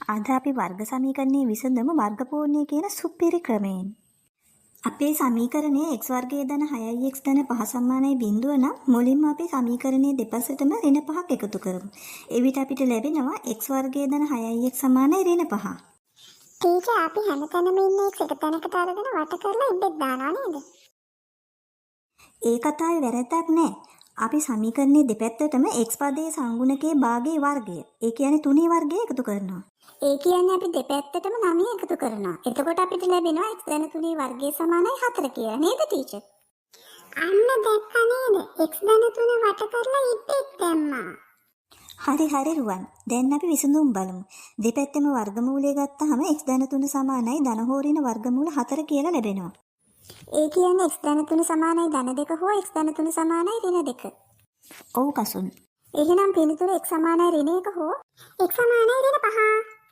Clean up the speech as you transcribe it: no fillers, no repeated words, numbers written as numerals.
අද අපි වර්ග සමීකරණයේ විසඳමු වර්ගපූර්ණය කියන සුපිරි ක්‍රමයෙන්. අපේ සමීකරණයේ x වර්ගයේ ධන 6x ධන 5 සමානයි 0 නම් මුලින්ම අපි සමීකරණයේ දෙපසටම ඍණ 5ක් එකතු කරමු. එවිට අපිට ලැබෙනවා x වර්ගයේ ධන 6x සමානයි ඍණ 5. ටීචර් අපි හැමතැනම ඉන්නේ x එක තැනකට අරගෙන වට කරලා ඉබ්බෙක් දානවා නේද? ඒ කතාවේ වැරැද්දක් නැහැ. අපි සමීකරණයේ දෙපැත්තටම x පදයේ සංගුණකයේ භාගයේ වර්ගය. ඒ කියන්නේ 3 වර්ගය එකතු කරනවා. ඒ කියන්නේ අපි දෙපැත්තටම 9 එකතු කරනවා. එතකොට අපිට ලැබෙනවා x ධන 3 වර්ගය සමානයි 4 කියලා නේද ටීචර්? අන්න දැක්ක නේද? x ධන 3 වට කරලා ඉබ්බෙක් දැම්මා. හරි රුවන්. දැන් අපි විසඳුම් බලමු. දෙපැත්තෙම වර්ගමූලය ගත්තාම x ධන 3 සමානයි ධන හෝ ඍණ වර්ගමූල 4 කියලා ලැබෙනවා. ඒ කියන්නේ x ධන 3 සමානයි ධන 2 හෝ x ධන 3 සමානයි ඍණ 2. ඔව් කසුන්. එහෙනම් පිළිතුර x සමානයි ඍණ 1 හෝ x සමානයි ඍණ 5.